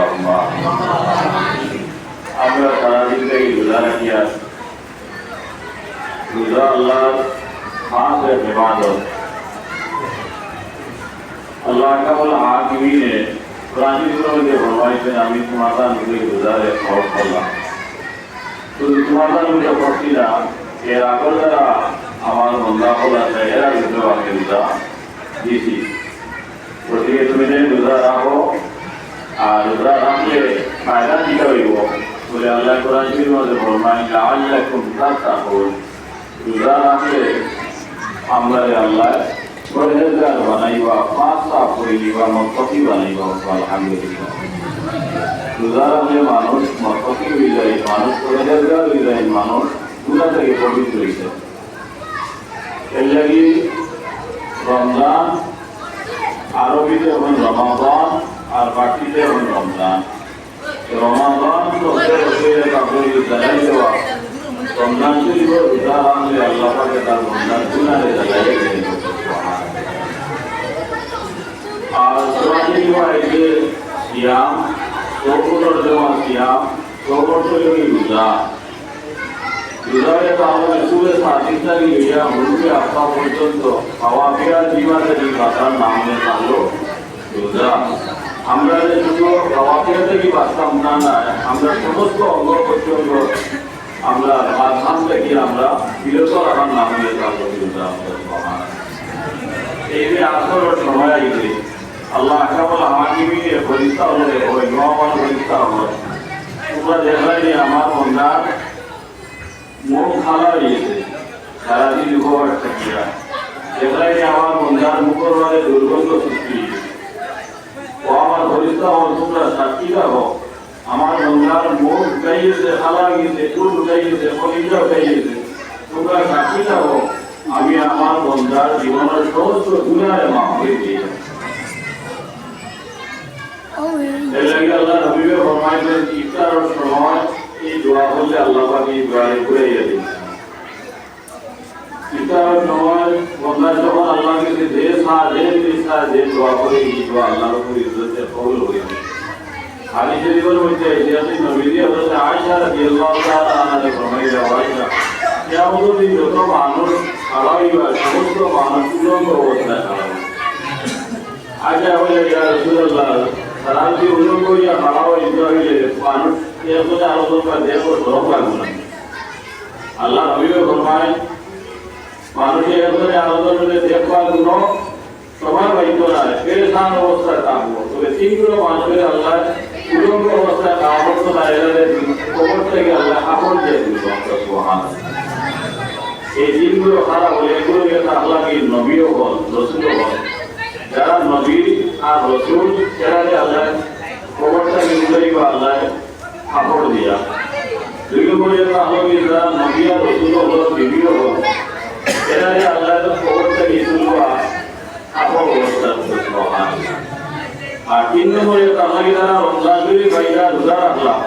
আল্লাহুম্মা আমরা সারাদিন থেকে রোজা রাখিয়া রোজা আল্লাহর খাস ইবাদত আল্লাহ কাবুল হাকিমিনে কোরআন শরীফে ফরমাইছেন আমি তোমাদের নিকটে রোজার খবর করলাম তো তোমাদের নিকটে বর্তিরা এর আগর দ্বারা আমার বন্ধা হল আছে এরা ভিতরে আমি রোজা দিয়েছি গতিকে তুমি যে রোজা রাখো আর রোজা রাখলে ফায়দা দিতে হইব বলে আল্লাহ কোরআন শরীফের মধ্যে ফরমায় লাআল্লাকুম তাত্তাকুন রোজা রাখলে আমরা আল্লাহ পরহেজগার বানাইবা পাঁচ সাফ করে দিবা মুত্তাকি বানাইবা আলহামদুলিল্লাহ রোজা রাখলে মানুষ মুত্তাকি হয়ে যায় মানুষ পরহেজগার হয়ে যায় মানুষ গুনাহ থেকে পবিত্র হয়ে যায় এর লাগি রমজান আরবিতে এখন রমাদান আর বাকিতে এখন রমজান রমাদান তো কাপড় জানাই দেওয়া রমজান শরীফ রোজা রাখলে আল্লাহ পাকে তার রমজান গুনাহে জ্বালাই দেয় আর সোয়ালি যে সিয়াম সবর দেওয়া সিয়াম সবর শরীফে রোজা রোজায় তো আমরা সুরে সাদিকারি হইয়া মুরুকে আপা পর্যন্ত খাওয়া পেয়া জীবাতে বাঁচার নাম নিয়ে থাকলো রোজা আমরা যে শুধু খাওয়া পেয়া থেকে বাঁচতাম না না আমরা সমস্ত অঙ্গ পর্যন্ত আমরা মাঝখান থেকে আমরা বিরত রাখার নাম নিয়ে থাকলো রোজা এই যে আসর সময় আইলে আল্লাহ আকাবল হাকিমিনে ফরিস্তা হলে ওই মহামান ফরিস্তা হল তোমরা দেখলাই আমার বন্ধার মুখ খালা হয়েছে সারাদিন উপহার থাকিয়া দেখলাই আমার বন্ধার মুখর মানে দুর্গন্ধ সৃষ্টি ও আমার ফরিস্তা হল তোমরা সাক্ষী রাখো আমার বন্ধার মুখ গাইয়েছে খালা গিয়েছে চুল গাইয়েছে কলিজা গাইয়েছে তোমরা সাক্ষী রাখো আমি আমার বন্ধার জীবনের সমস্ত গুনাহে মাফ করে দিয়ে এর লাগে আল্লাহ নবীকে ফরমাইলেন ইফতারের সময় এই দোয়া করলে আল্লাহ পাক এই দোয়ারে ঘুরাইয়া দিন ইফতারের সময় বন্দা যখন আল্লাহকে যে যে দোয়া করে এই দোয়া আল্লাহর উপর ইজ্জতে কবুল হয়ে যায় হাদিস শরীফের মধ্যে ইতিহাসে নবীজি হযরত আয়েশা রাদিয়াল্লাহু তাআলা আনহা ফরমাইলেন আয়েশা কিয়ামতের দিন যত মানুষ খাওয়াইবা সমস্ত মানুষ উলঙ্গ অবস্থায় খাওয়াবে আয়েশা বলে ইয়া রাসূলুল্লাহ সারাদি উলঙ্গ ইয়া খাওয়া ইসরাইলে মানুষ এরপরে আলোচনা দেখো সব লাগবে না আল্লাহ নবীকে ফরমায় মানুষের এরপরে আলোচনা দেখবার কোনো সময় পাইতো না পেরেশান অবস্থায় থাকবো তবে তিনগুলো মানুষের আল্লাহ উলঙ্গ অবস্থায় খাওয়াবো তো না এদের খবর থেকে আল্লাহ আপন দিয়ে দিল এই দিনগুলো খারাপ হলে এগুলো আল্লাহকে নবীও বল রসুলও বল যারা নবী আর রসুল এরা আল্লাহ খবরটাকে উল্লেখ আল্লাহ আপন দিয়া দুই নম্বরে আল্লাহকে যারা নবী আর রসুল হল বিবিও হল এরা আল্লাহ খবরটাকে শুনবা আপন অবস্থা আর তিন নম্বরে আল্লাহকে যারা রমজান শরীফ ভাইরা রোজা রাখলাম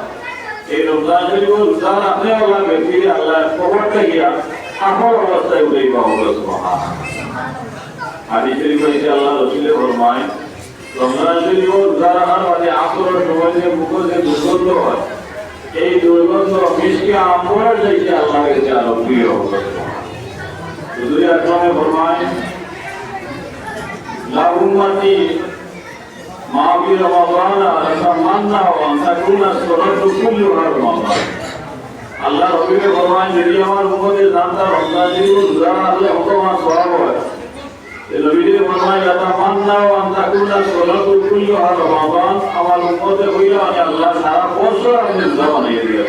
এই রমজান শরীফ রোজা রাখলে আল্লাহ ব্যক্তি আল্লাহ খবরটা গিয়া আপন অবস্থায় উঠে পাওয়া হাদিস শরীফ হইতে আল্লাহ রসুলে ফরমায় রমজান শরীফ রোজা রাখার বাদে আসরের সময় যে মুখে যে দুর্গন্ধ হয় এই দুর্গন্ধ মিশকে আমরার চাইতে আল্লাহর কাছে আরো প্রিয় হবে হুজুর আকরামে ফরমায় লা উম্মতি মা ফি রমাদান আতামান্না ওয়া তাকুনা সুরাতু কুল্লুহা রমাদান আল্লাহ রবিকে ফরমায় যদি আমার উম্মতের জানতা রমজান শরীফ রোজা রাখলে কত মাস সওয়াব হয় নবীজি ফরমায় আতামান্না ওয়া তাকুনা সুরাতু কুল্লুহা রমাদান আমার উম্মতে হইয়া আমি আল্লাহ সারা বছর আমি রোজা বানাইয়া দিয়া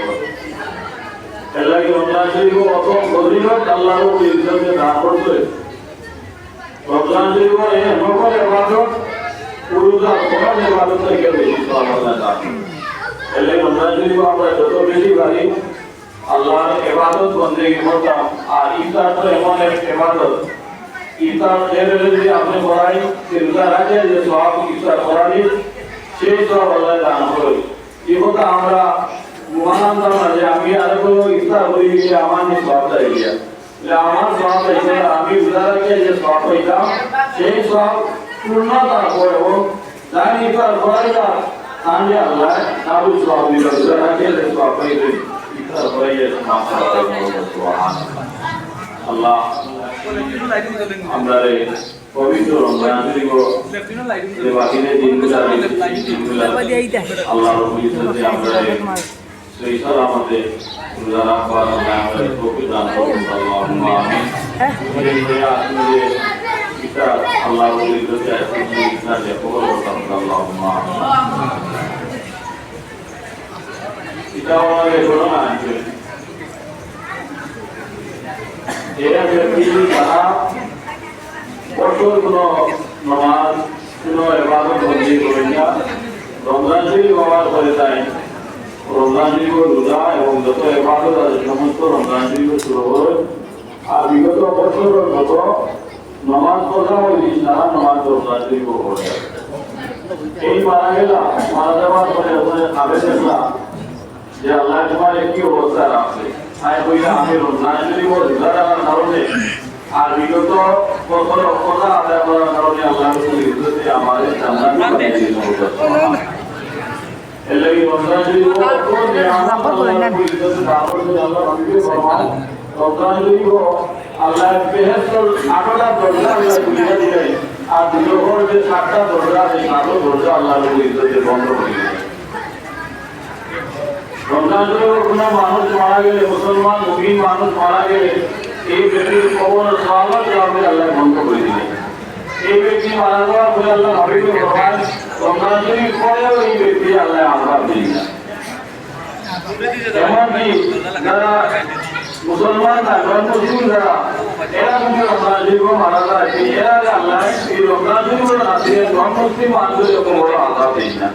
এর লাগে রমজান শরীফ অত ফজিলত আল্লাহর উপর ইজ্জতে দান করতে রমজান শরীফ নকল ইবাদত পুরুষা সমাজ ইবাদত থেকে বেশি সওয়াব আল্লাহ দান এর লাগে রমজান শরীফ আমরা যত বেশি পারি আল্লাহর ইবাদত বন্দেগী করতাম আর ইফতার তো এমন এক ইবাদত ইফতার যদি আপনি করাই রোজা রাখে যে সওয়াব ইফতার করানি সেই সওয়াব আল্লাহ দান করে এই কথা আমরা মহানন্দ না যে আমি আরেকো ইফতার করি গিয়ে আমার নিয়ে সওয়াব চাই গিয়া আমার সওয়াব চাইছে আমি রোজা রাখে যে সওয়াব পাইতাম সেই সওয়াব পূর্ণতা করে এবং যাই ইফতার করাইলা তাহলে আল্লাহ তাহলে সব দিল যারাকে সব পাইবে ইতার হয়ে আল্লাহ আমরা পবিত্র রমজান বাকিনে দিনগুলো আল্লাহ রব্বুল ইজ্জতে আমরা সেই সালামতে রোজা রাখবার আমাদের তৌফিক দান করুন আল্লাহুম্মা আমিন kita Allah itu saya kita dia pokok Allahumma kita orang Corona itu dia berpikir bahwa kono namaz kono ibadat bagi orang Ramadan ini bawa bersai Ramadan ini roza এবং যত ইবাদত আছে সমস্ত রমজান শরীফে শুরু হয় আর বিগত বছরের মতো নামাজ পড়া ওই সারা নামাজ রমজান শরীফে পড়ে এই মারা গেলাম মারা যাওয়ার পরে আবে দেখলাম যে আল্লাহ তোমার কি অবস্থা রাখছে তাই বইলা আমি রমজান শরীফ রোজা রাখার কারণে আর বিগত বছর কথা আদায় করার কারণে আল্লাহ আমাদের জান্নাত এলাকি রমজান শরীফ রমজান শরীফ আল্লাহ বেহেশতের 8টা দরজা আল্লাহ খুলে দিলেন আর দুটোর যে 7টা দরজা আছে 7টা দরজা আল্লাহ ইজ্জতে বন্ধ করে দিলেন রমজান শরীফে কোনো মানুষ মারা গেলে মুসলমান মুমিন মানুষ মারা গেলে এই ব্যক্তির কবর সওয়ালত জবাবে আল্লাহ বন্ধ করে দিলেন এই ব্যক্তি মারা যাওয়ার পরে আল্লাহ নবীকে ফরমান রমজান শরীফ পরেও এই ব্যক্তি আল্লাহ আযাব দিলেন না এমনকি যারা মুসলমান না মুসলিম যারা এরা কিন্তু রমজান শরীফে মারা যায় এরা আল্লাহ এই রমজান শরীফের রাতে মুসলিম মানুষের উপর আযাব দেন না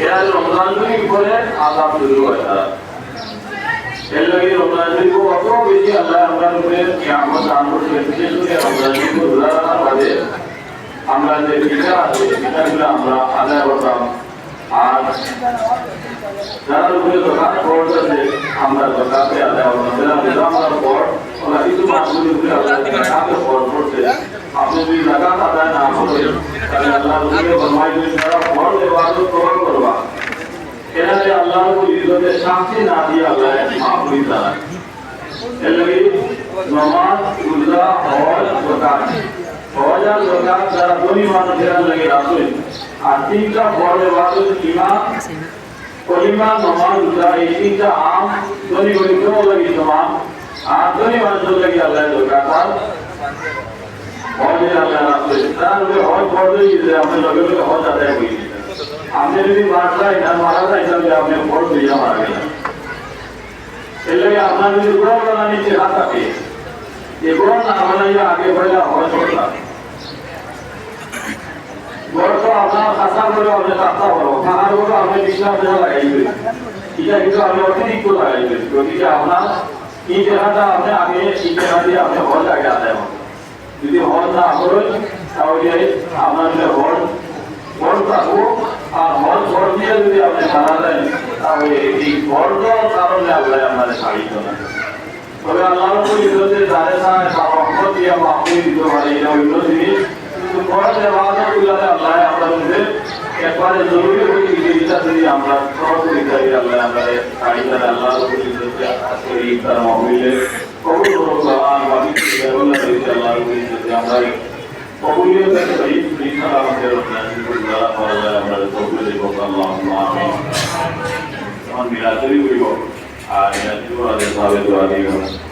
এরা রমজান শরীফ পরে আযাব শুরু হয় তারা এর লাগে রমজান শরীফ কত বেশি আল্লাহ আমাদের উপরে কিয়ামত আনবর বিশেষ করে রমজান শরীফ রোজা রাখার বাদে আমরা যে বিটা আছে বিটাগুলো আমরা আদায় করতাম আর যারা উপরে দোকান করতেছে আমরা দোকানে আদায় করতাম যারা আমরা পর ওরা কিছু মানুষের উপরে আদায় করতে আপনি যদি জাকাত আদায় না করেন তাহলে আল্লাহর উপরে ফরমাই দিলেন যারা পর ইবাদত করবা এরারে আল্লাহর ইজ্জতের শান্তি না দিয়ে আল্লাহ মাফ করে দেয় এর লাগি নামাজ রোজা হজ যাকাত হজ আর যাকাত যারা দুই মানুষের লাগি রাখে আর তিনটা বড় ইবাদত ঈমান কলিমা নামাজ রোজা এই তিনটা আম দুই গরিব লাগি সমান আর দুই মানুষের লাগি আল্লাহ যাকাত হজ আল্লাহ রাখে তার হজ পড়লেই যে আপনি লগে লগে হজ আদায় করে আপনি যদি মারা যায় তাহলে আপনি বড় দিয়ে মারা গেলেন এর লাগে আপনার যদি গোড়া বানা নিচে হাত থাকে এই গোড়া না বানাইয়া আগে পয়লা হওয়া চলতাম গড় তো আপনার কাঁচা করে আপনি কাঁচা করো কাঁচার করে আপনি বিশ্বাস লাগাইবেন এটা কিন্তু আপনি অতিরিক্ত লাগাইবেন যদি আপনার এই জায়গাটা আপনি আগে এই জায়গা দিয়ে আপনি হজ আগে আদায় হবে যদি হজ না করেন তাহলে আপনার হজ বড় থাকবো আর হজ ঘর দিয়ে যদি আপনি মারা যায় তাহলে এই বড় কারণে আল্লাহ আমাদের সাহিত্য না তবে আল্লাহ ইজ্জতের যারে চায় তার রহমত দিয়ে আপনি দিতে পারে এটা অন্য জিনিস কিন্তু বড় ইবাদতগুলোতে আল্লাহ আমাদের একবারে জরুরি হয়ে গেছে এটা যদি আমরা সরাসরি যাই আল্লাহ আমাদের সাহিত্য আল্লাহ ইজ্জতে আজকের ইফতার মাহফিলে কবুল করুন আর বাকি আল্লাহ ইজ্জতে আমরা قبولية الشهيد في سلام خير الناس الله ولا يمر توفيق اللهم آمين. من بلا تريد يقول آمين.